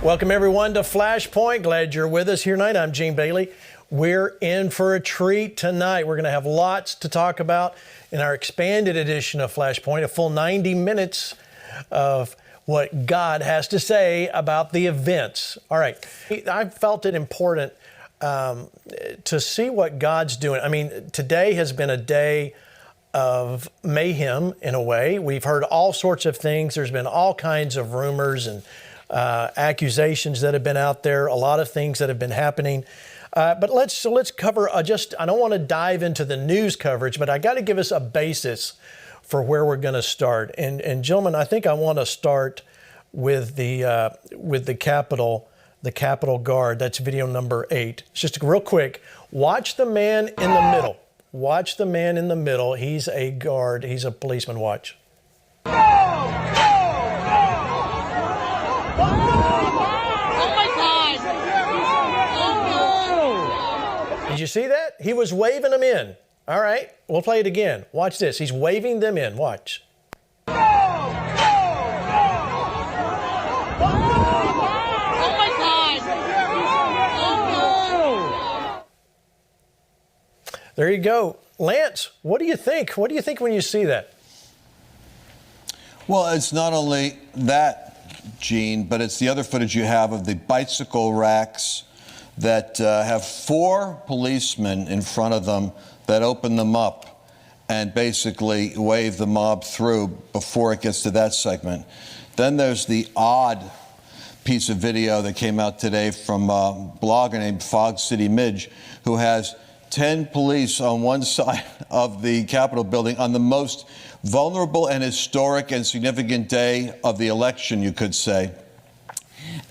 Welcome, everyone, to Flashpoint. Glad you're with us here tonight. I'm Gene Bailey. We're in for a treat tonight. We're going to have lots to talk about in our expanded edition of Flashpoint, a full 90 minutes of what God has to say about the events. All right. I felt it important to see what God's doing. I mean, today has been a day of mayhem in a way. We've heard all sorts of things. There's been all kinds of rumors and accusations that have been out there, a lot of things that have been happening. But let's cover I don't want to dive into the news coverage, but I got to give us a basis for where we're going to start. And gentlemen, I think I want to start with the Capitol Guard. That's video number 8. It's just real quick. Watch the man in the middle. Watch the man in the middle. He's a guard. He's a policeman. Watch. Did you see that? He was waving them in. All right, we'll play it again. Watch this. He's waving them in. Watch. Oh my God! Oh no! There you go. Lance, what do you think? What do you think when you see that? Well, it's not only that, Gene, but it's the other footage you have of the bicycle racks that have 4 policemen in front of them that open them up and basically wave the mob through before it gets to that segment. Then there's the odd piece of video that came out today from a blogger named Fog City Midge, who has 10 police on one side of the Capitol building on the most vulnerable and historic and significant day of the election, you could say.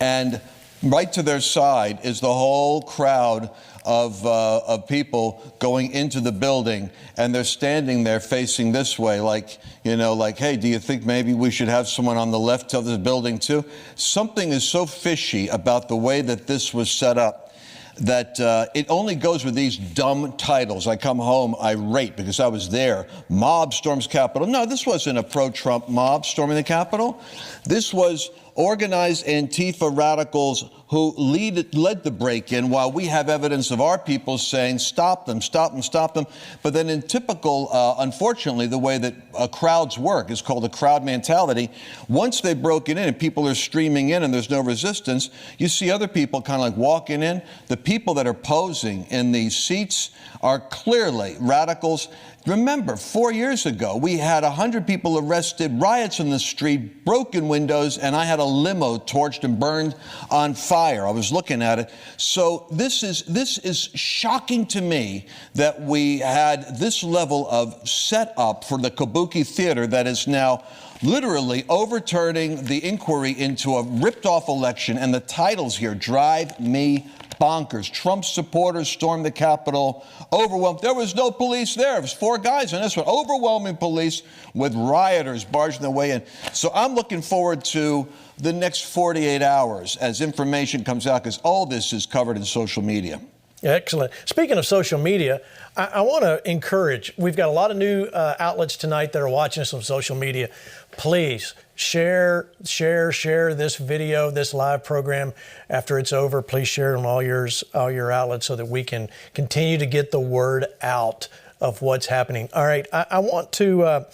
And right to their side is the whole crowd of people going into the building, and they're standing there facing this way, like, hey, do you think maybe we should have someone on the left of the building too? Something is so fishy about the way that this was set up that it only goes with these dumb titles. I come home irate because I was there. Mob storms Capitol. No, this wasn't a pro-Trump mob storming the Capitol. This was organized Antifa radicals who led the break-in, while we have evidence of our people saying, stop them, stop them, stop them. But then in typical, unfortunately, the way that crowds work is called a crowd mentality. Once they've broken in and people are streaming in and there's no resistance, you see other people kind of like walking in. The people that are posing in these seats are clearly radicals. Remember, 4 years ago, we had 100 people arrested, riots in the street, broken windows, and I had a limo torched and burned on fire. I was looking at it. So this is shocking to me that we had this level of setup for the Kabuki theater that is now literally overturning the inquiry into a ripped-off election. And the titles here drive me bonkers. Trump supporters stormed the Capitol, overwhelmed. There was no police there. It was 4 guys in this one. Overwhelming police with rioters barging their way in. So I'm looking forward to the next 48 hours as information comes out, because all this is covered in social media. Excellent. Speaking of social media, I want to encourage, we've got a lot of new outlets tonight that are watching us on social media. Please share this video, this live program. After it's over, please share it on all your outlets so that we can continue to get the word out of what's happening. All right, I want to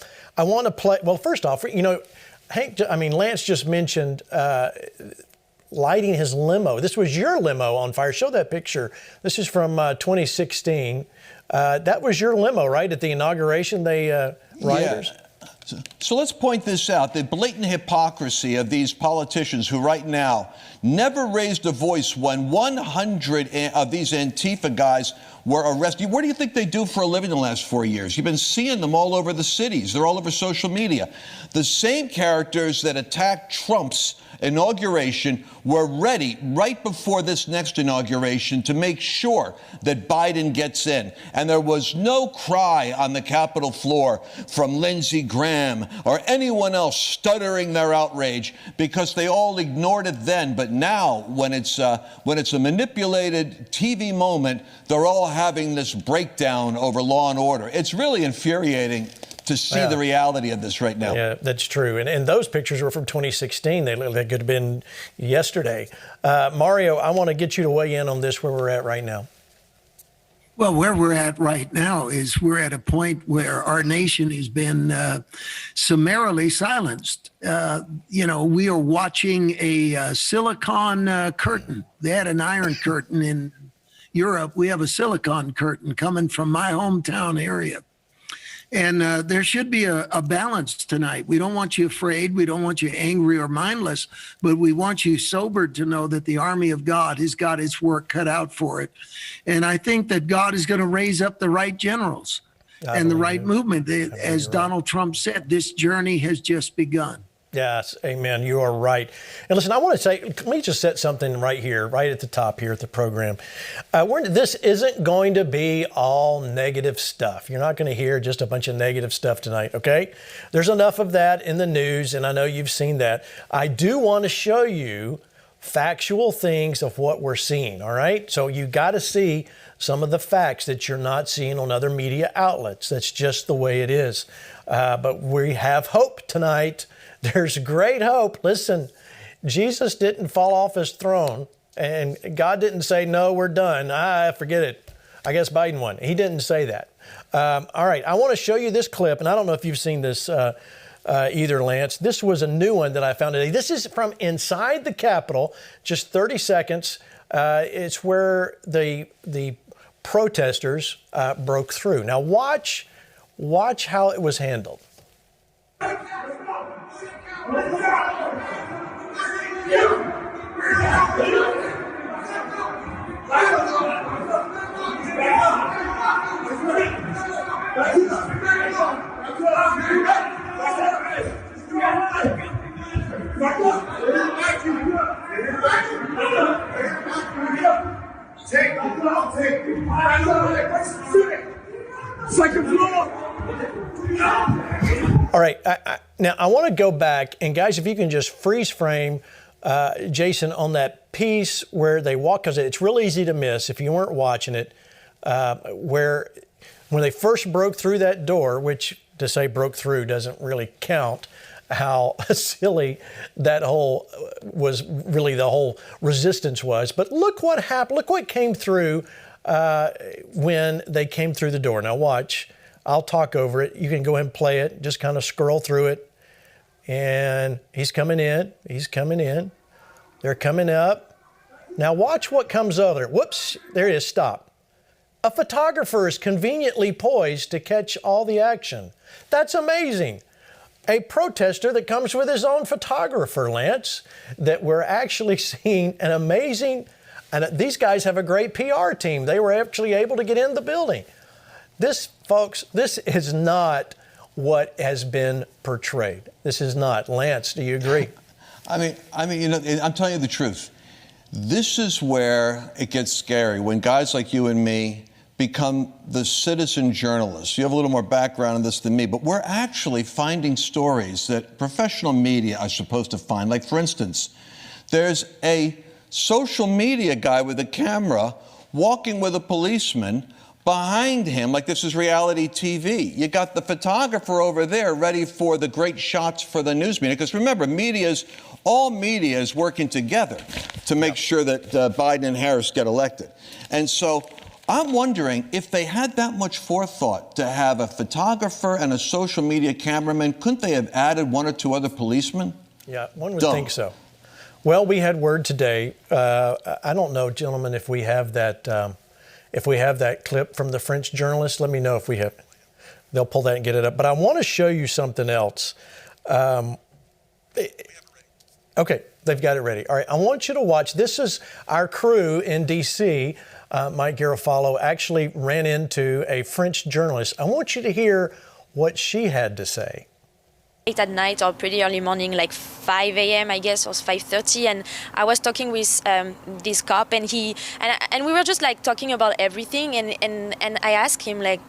play. Well, first off, Lance just mentioned lighting his limo. This was your limo on fire. Show that picture. This is from 2016. That was your limo, right, at the inauguration, rioters? Yeah. So let's point this out, the blatant hypocrisy of these politicians who right now never raised a voice when 100 of these Antifa guys were arrested. What do you think they do for a living the last 4 years? You've been seeing them all over the cities. They're all over social media. The same characters that attacked Trump's inauguration were ready right before this next inauguration to make sure that Biden gets in. And there was no cry on the Capitol floor from Lindsey Graham or anyone else stuttering their outrage, because they all ignored it then. But now, when it's a manipulated TV moment, they're all having this breakdown over law and order. It's really infuriating to see the reality of this right now. Yeah, that's true. And those pictures were from 2016. They could have been yesterday. Mario, I want to get you to weigh in on this, where we're at right now. Well, where we're at right now is we're at a point where our nation has been summarily silenced. We are watching a silicon curtain. They had an iron curtain in Europe. We have a silicon curtain coming from my hometown area. And there should be a balance tonight. We don't want you afraid. We don't want you angry or mindless, but we want you sobered to know that the army of God has got its work cut out for it. And I think that God is going to raise up the right generals and the right movement. As Donald Trump said, this journey has just begun. Yes, amen. You are right. And listen, I want to say, let me just set something right here, right at the top here at the program. This isn't going to be all negative stuff. You're not going to hear just a bunch of negative stuff tonight, okay? There's enough of that in the news, and I know you've seen that. I do want to show you factual things of what we're seeing, all right? So you got to see some of the facts that you're not seeing on other media outlets. That's just the way it is. But we have hope tonight. There's great hope. Listen, Jesus didn't fall off his throne, and God didn't say, no, we're done. Forget it. I guess Biden won. He didn't say that. All right, I want to show you this clip, and I don't know if you've seen this either, Lance. This was a new one that I found today. This is from inside the Capitol, just 30 seconds. It's where the protesters broke through. Now watch how it was handled. All right, now I want to go back, and guys, if you can just freeze frame Jason on that piece where they walk, because it's real easy to miss if you weren't watching it, where when they first broke through that door, which to say broke through doesn't really count, how silly that whole was, really the whole resistance was. But look what happened. Look what came through when they came through the door. Now watch. I'll talk over it. You can go ahead and play it. Just kind of scroll through it. And he's coming in. He's coming in. They're coming up. Now watch what comes over. Whoops. There it is. Stop. A photographer is conveniently poised to catch all the action. That's amazing. A protester that comes with his own photographer, Lance, that we're actually seeing an amazing, and these guys have a great PR team. They were actually able to get in the building. This, folks, this is not what has been portrayed. This is not. Lance, do you agree? I mean, I'm telling you the truth. This is where it gets scary, when guys like you and me become the citizen journalists. You have a little more background in this than me, but we're actually finding stories that professional media are supposed to find. Like, for instance, there's a social media guy with a camera walking with a policeman behind him, like this is reality TV. You got the photographer over there ready for the great shots for the news media. Because remember, all media is working together to make sure that Biden and Harris get elected. And so I'm wondering if they had that much forethought to have a photographer and a social media cameraman, couldn't they have added one or two other policemen? Yeah, one would think so. Well, we had word today. I don't know, gentlemen, if we have that. If we have that clip from the French journalist, let me know if we have. They'll pull that and get it up. But I want to show you something else. Okay, they've got it ready. All right, I want you to watch. This is our crew in D.C. Mike Garofalo actually ran into a French journalist. I want you to hear what she had to say. Late at night or pretty early morning, like 5 a.m. I guess, or 5:30, and I was talking with this cop, and we were just like talking about everything, and I asked him, like,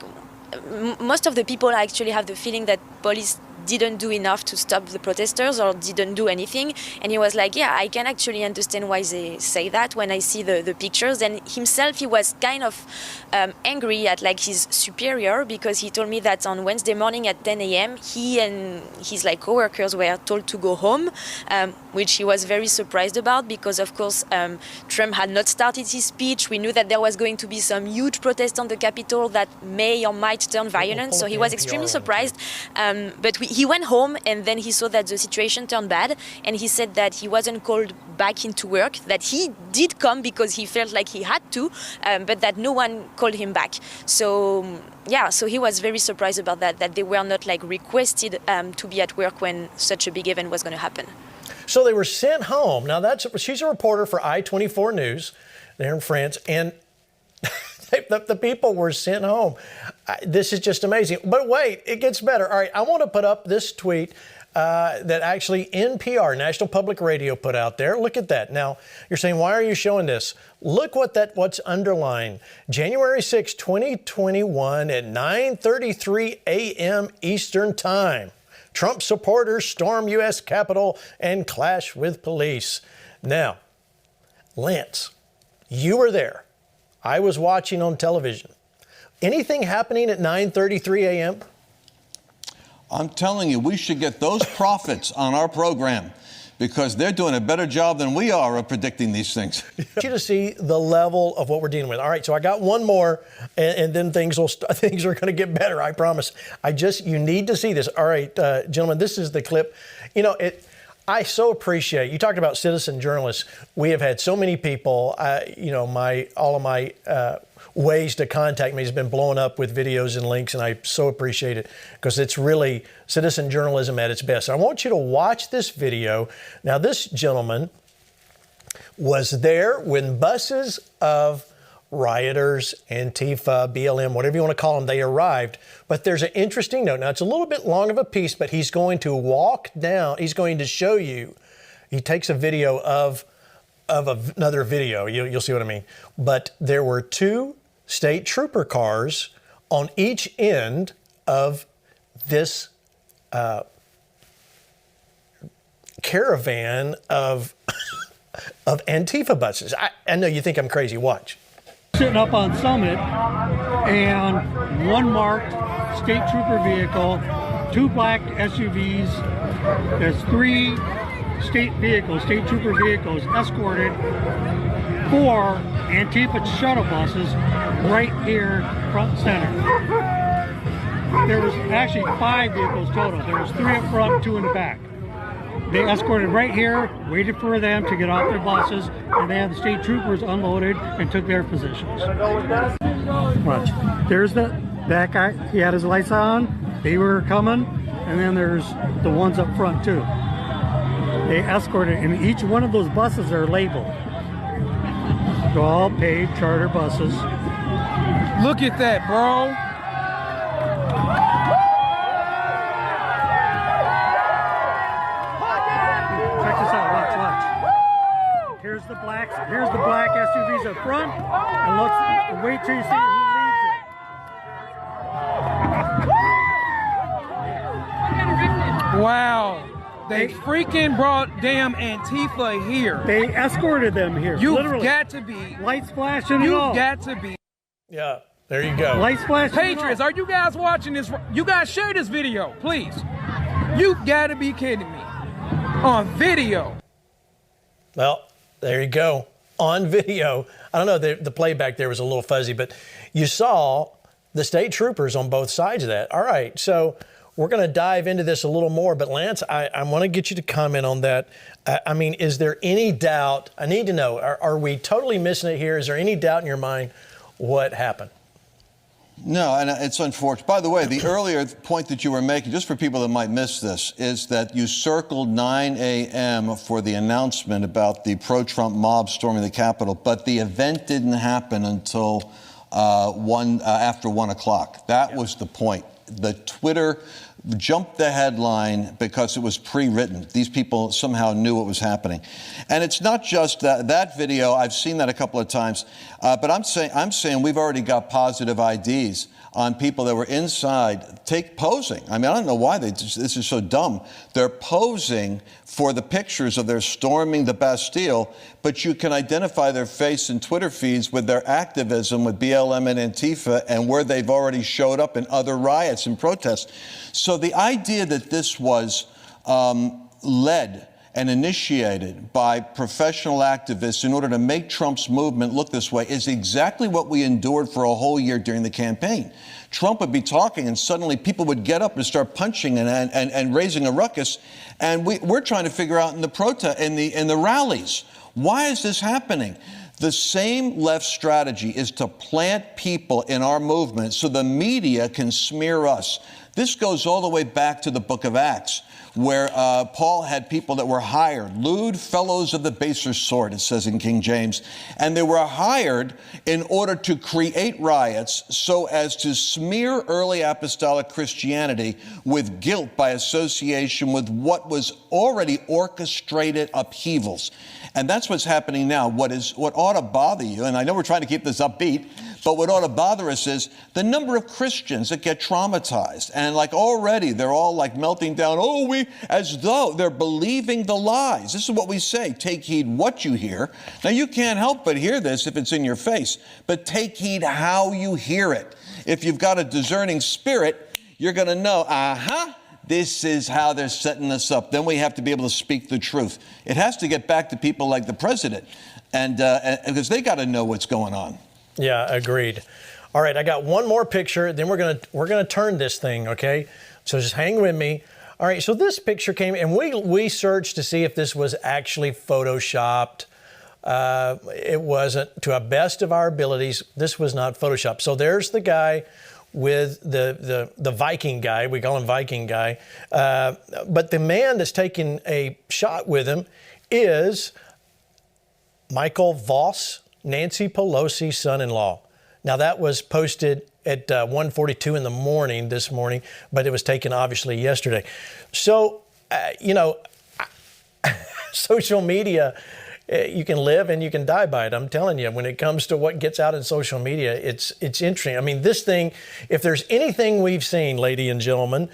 most of the people actually have the feeling that police didn't do enough to stop the protesters or didn't do anything. And he was like, yeah, I can actually understand why they say that when I see the pictures. And himself, he was kind of angry at like his superior, because he told me that on Wednesday morning at 10 a.m. he and his like coworkers were told to go home, which he was very surprised about, because of course Trump had not started his speech. We knew that there was going to be some huge protest on the Capitol that may or might turn violent, so he was extremely surprised. But he went home, and then he saw that the situation turned bad, and he said that he wasn't called back into work, that he did come because he felt like he had to, but that no one called him back. So yeah, so he was very surprised about that they were not like requested to be at work when such a big event was going to happen. So they were sent home. Now she's a reporter for I-24 News there in France, and the people were sent home. This is just amazing. But wait, it gets better. All right, I want to put up this tweet that actually NPR, National Public Radio, put out there. Look at that. Now, you're saying, why are you showing this? Look what's underlined. January 6, 2021 at 9:33 a.m. Eastern Time. Trump supporters storm U.S. Capitol and clash with police. Now, Lance, you were there. I was watching on television. Anything happening at 9:33 a.m.? I'm telling you, we should get those prophets on our program, because they're doing a better job than we are of predicting these things. I want you to see the level of what we're dealing with. All right, so I got one more, and then things are going to get better, I promise. You need to see this. All right, gentlemen, this is the clip. You know, I so appreciate, you talked about citizen journalists. We have had so many people, all of my ways to contact me has been blown up with videos and links, and I so appreciate it, because it's really citizen journalism at its best. I want you to watch this video. Now, this gentleman was there when buses of rioters, Antifa, BLM, whatever you want to call them, they arrived. But there's an interesting note. Now, it's a little bit long of a piece, but he's going to walk down. He's going to show you. He takes a video of another video. You'll see what I mean. But there were two state trooper cars on each end of this caravan of Antifa buses. I know you think I'm crazy. Watch. Sitting up on Summit, and one marked state trooper vehicle, two black SUVs. There's three state trooper vehicles escorted, four Antifa shuttle buses right here front and center. There was actually five vehicles total. There was three up front, two in the back. They escorted right here, waited for them to get off their buses, and they had the state troopers unloaded and took their positions. Watch. There's that guy. He had his lights on. They were coming, and then there's the ones up front too. They escorted, and each one of those buses are labeled. They're all paid charter buses. Look at that, bro. Check this out, watch. Here's the black SUVs up front, and wait till you see who leads it. Wow. They freaking brought damn Antifa here. They escorted them here. You've literally. got to be. Lights flashing and all. You've got to be. Yeah, there you go. Lights flashing. Patriots, are you guys watching this? You guys share this video, please. You've got to be kidding me. On video. Well, there you go. On video. I don't know, the playback there was a little fuzzy, but you saw the state troopers on both sides of that. All right, so we're going to dive into this a little more, but Lance, I want to get you to comment on that. I mean, is there any doubt? I need to know, are we totally missing it here? Is there any doubt in your mind what happened? No, and it's unfortunate. By the way, the earlier point that you were making, just for people that might miss this, is that you circled 9 a.m. for the announcement about the pro-Trump mob storming the Capitol, but the event didn't happen until after 1 o'clock. That was the point. The Twitter jumped the headline because it was pre-written. These people somehow knew what was happening. And it's not just that video. I've seen that a couple of times. But I'm saying we've already got positive IDs on people that were inside posing. I mean, I don't know why this is so dumb. They're posing for the pictures of their storming the Bastille, but you can identify their face in Twitter feeds with their activism with BLM and Antifa and where they've already showed up in other riots and protests. So the idea that this was led and initiated by professional activists in order to make Trump's movement look this way is exactly what we endured for a whole year during the campaign. Trump would be talking and suddenly people would get up and start punching and raising a ruckus. And we're trying to figure out in the rallies, why is this happening? The same left strategy is to plant people in our movement so the media can smear us. This goes all the way back to the book of Acts, where Paul had people that were hired, lewd fellows of the baser sort, it says in King James, and they were hired in order to create riots so as to smear early apostolic Christianity with guilt by association with what was already orchestrated upheavals. And that's what's happening now. What ought to bother you, and I know we're trying to keep this upbeat, but what ought to bother us is the number of Christians that get traumatized. And like already they're all like melting down, as though they're believing the lies. This is what we say, take heed what you hear. Now you can't help but hear this if it's in your face, but take heed how you hear it. If you've got a discerning spirit, you're going to know, this is how they're setting us up. Then we have to be able to speak the truth. It has to get back to people like the president, and because they got to know what's going on. Yeah, agreed. All right, I got one more picture, then we're gonna turn this thing, okay? So just hang with me. All right, so this picture came, and we searched to see if this was actually photoshopped. It wasn't. To our best of our abilities, this was not photoshopped. So there's the guy with the Viking guy. We call him Viking guy. But the man that's taking a shot with him is Michael Voss, Nancy Pelosi's son-in-law. Now that was posted at 1:42 in the morning this morning, but it was taken obviously yesterday. So, social media, you can live and you can die by it. I'm telling you, when it comes to what gets out in social media, it's interesting. I mean, this thing, if there's anything we've seen, ladies and gentlemen,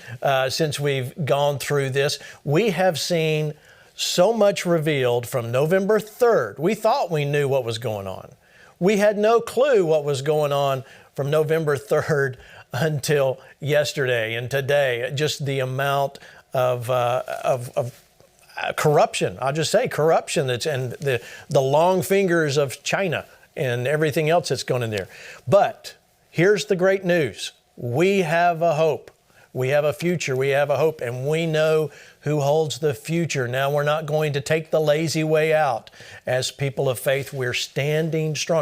since we've gone through this, we have seen so much revealed from November 3rd. We thought we knew what was going on. We had no clue what was going on from November 3rd until yesterday and today. Just the amount of corruption. I'll just say corruption and the long fingers of China and everything else that's going in there. But here's the great news. We have a hope. We have a future. We have a hope, and we know who holds the future. Now we're not going to take the lazy way out. As people of faith, we're standing strong.